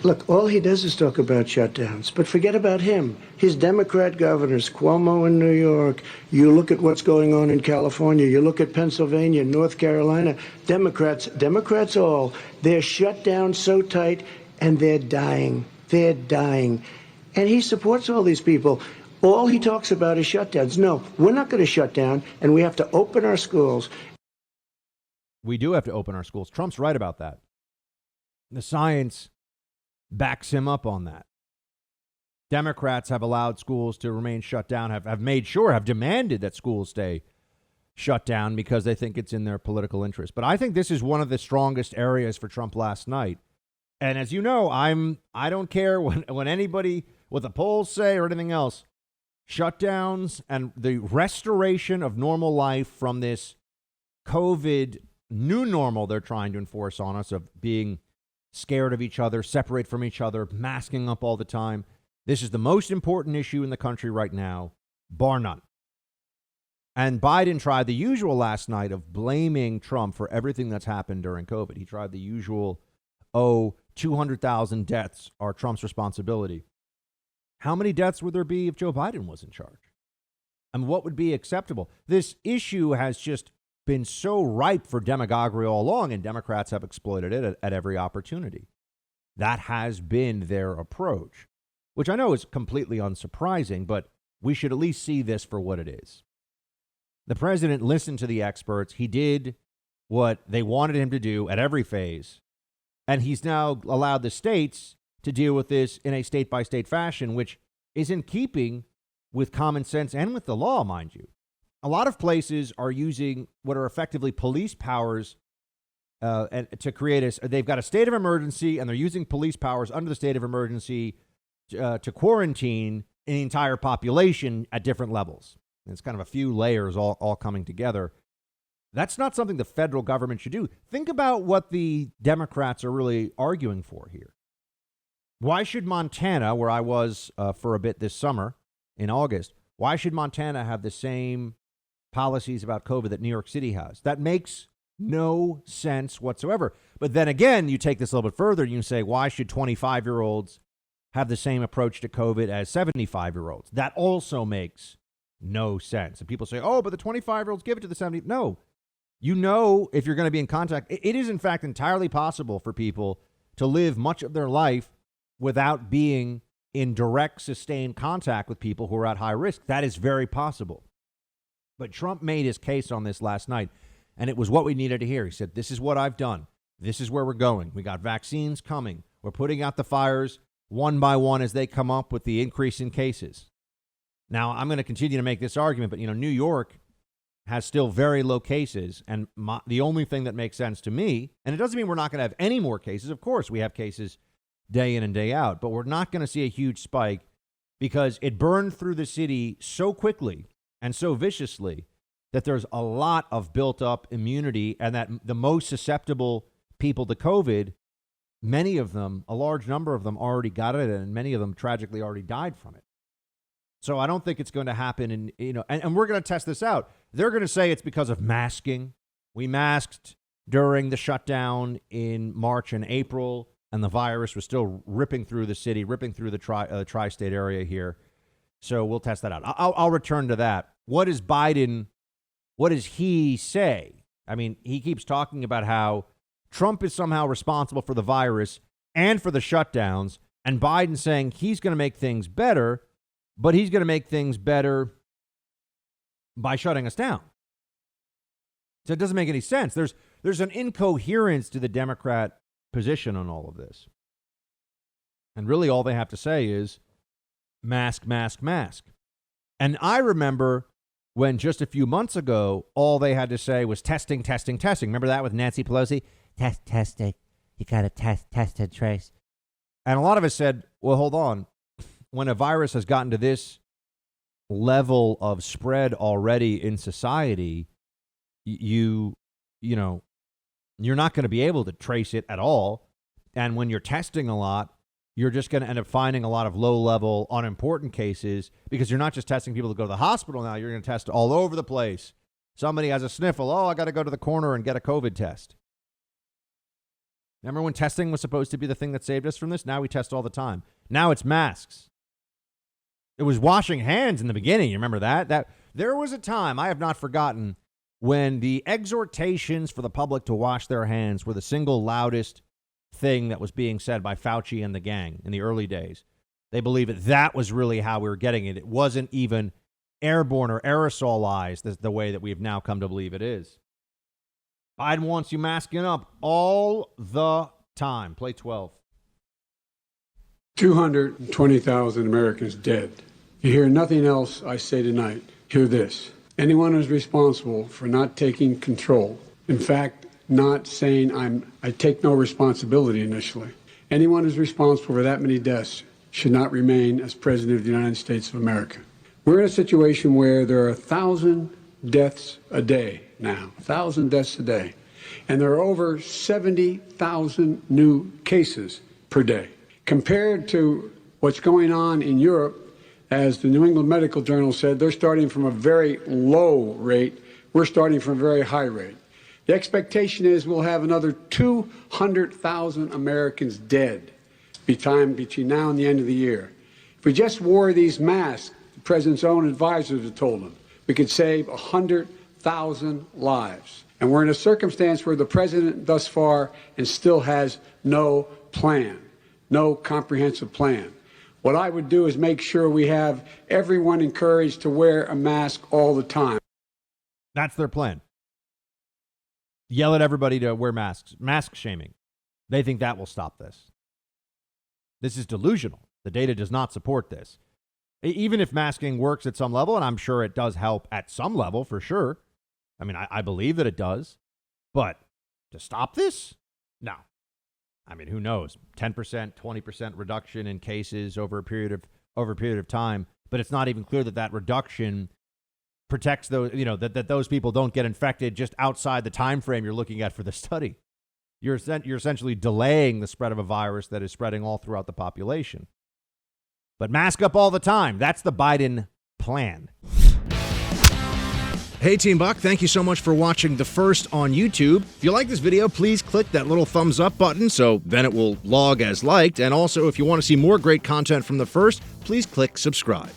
Look, all he does is talk about shutdowns, but forget about him. His Democrat governors, Cuomo in New York, you look at what's going on in California, you look at Pennsylvania, North Carolina, Democrats all, they're shut down so tight and they're dying. They're dying. And he supports all these people. All he talks about is shutdowns. No, we're not going to shut down, and we have to open our schools. We do have to open our schools. Trump's right about that. The science backs him up on that. Democrats have allowed schools to remain shut down, have demanded that schools stay shut down because they think it's in their political interest. But I think this is one of the strongest areas for Trump last night. And as you know, I don't care when anybody, what the polls say or anything else, shutdowns and the restoration of normal life from this COVID new normal they're trying to enforce on us of being scared of each other, separate from each other, masking up all the time. This is the most important issue in the country right now, bar none. And Biden tried the usual last night of blaming Trump for everything that's happened during COVID. He tried the usual, 200,000 deaths are Trump's responsibility. How many deaths would there be if Joe Biden was in charge? And what would be acceptable? This issue has just been so ripe for demagoguery all along, and Democrats have exploited it at every opportunity. That has been their approach, which I know is completely unsurprising, but we should at least see this for what it is. The president listened to the experts. He did what they wanted him to do at every phase, and he's now allowed the states to deal with this in a state-by-state fashion, which is in keeping with common sense and with the law, mind you. A lot of places are using what are effectively police powers and to create they've got a state of emergency, and they're using police powers under the state of emergency to quarantine an entire population at different levels. And it's kind of a few layers all coming together. That's not something the federal government should do. Think about what the Democrats are really arguing for here. Why should Montana, where I was for a bit this summer in August, why should Montana have the same policies about COVID that New York City has? That makes no sense whatsoever. But then again, you take this a little bit further and you say, why should 25-year-olds have the same approach to COVID as 75-year-olds? That also makes no sense. And people say, oh, but the 25-year-olds give it to the 70. No, you know, if you're going to be in contact, it is in fact entirely possible for people to live much of their life without being in direct, sustained contact with people who are at high risk. That is very possible. But Trump made his case on this last night, and it was what we needed to hear. He said, this is what I've done. This is where we're going. We got vaccines coming. We're putting out the fires one by one as they come up with the increase in cases. Now, I'm going to continue to make this argument, but, New York has still very low cases. And the only thing that makes sense to me, and it doesn't mean we're not going to have any more cases. Of course, we have cases day in and day out, but we're not going to see a huge spike because it burned through the city so quickly and so viciously that there's a lot of built up immunity, and that the most susceptible people to COVID, many of them, a large number of them already got it, and many of them tragically already died from it. So I don't think it's going to happen. And we're going to test this out. They're going to say it's because of masking. We masked during the shutdown in March and April, and the virus was still ripping through the city, ripping through the tri-state area here. So we'll test that out. I'll return to that. What does he say? I mean, he keeps talking about how Trump is somehow responsible for the virus and for the shutdowns, and Biden saying he's going to make things better, but he's going to make things better by shutting us down. So it doesn't make any sense. There's an incoherence to the Democrat position on all of this. And really all they have to say is mask, mask, mask. And I remember when just a few months ago, all they had to say was testing, testing, testing. Remember that with Nancy Pelosi? Testing. You got to test and trace. And a lot of us said, well, hold on. When a virus has gotten to this level of spread already in society, you're not going to be able to trace it at all. And when you're testing a lot, you're just going to end up finding a lot of low-level, unimportant cases because you're not just testing people to go to the hospital now. You're going to test all over the place. Somebody has a sniffle. Oh, I got to go to the corner and get a COVID test. Remember when testing was supposed to be the thing that saved us from this? Now we test all the time. Now it's masks. It was washing hands in the beginning. You remember that? There was a time, I have not forgotten, when the exhortations for the public to wash their hands were the single loudest thing that was being said by Fauci and the gang in the early days. They believe that was really how we were getting it. It wasn't even airborne or aerosolized the way that we have now come to believe it is. Biden wants you masking up all the time. Play 12. 220,000 Americans dead. You hear nothing else I say tonight. Hear this. Anyone who's responsible for not taking control, in fact, not saying I take no responsibility initially. Anyone who's responsible for that many deaths should not remain as President of the United States of America. We're in a situation where there are 1,000 deaths a day now, 1,000 deaths a day. And there are over 70,000 new cases per day. Compared to what's going on in Europe, as the New England Medical Journal said, they're starting from a very low rate. We're starting from a very high rate. The expectation is we'll have another 200,000 Americans dead between now and the end of the year. If we just wore these masks, the president's own advisors have told him, we could save 100,000 lives. And we're in a circumstance where the president thus far and still has no plan, no comprehensive plan. What I would do is make sure we have everyone encouraged to wear a mask all the time. That's their plan. Yell at everybody to wear masks. Mask shaming. They think that will stop this. This is delusional. The data does not support this. Even if masking works at some level, and I'm sure it does help at some level for sure. I mean, I believe that it does. But to stop this? No. I mean, who knows? 10%, 20% reduction in cases over a period of time. But it's not even clear that reduction protects those, that those people don't get infected just outside the time frame you're looking at for the study. You're essentially delaying the spread of a virus that is spreading all throughout the population. But mask up all the time. That's the Biden plan. Hey, Team Buck, thank you so much for watching The First on YouTube. If you like this video, please click that little thumbs up button so then it will log as liked. And also, if you want to see more great content from The First, please click subscribe.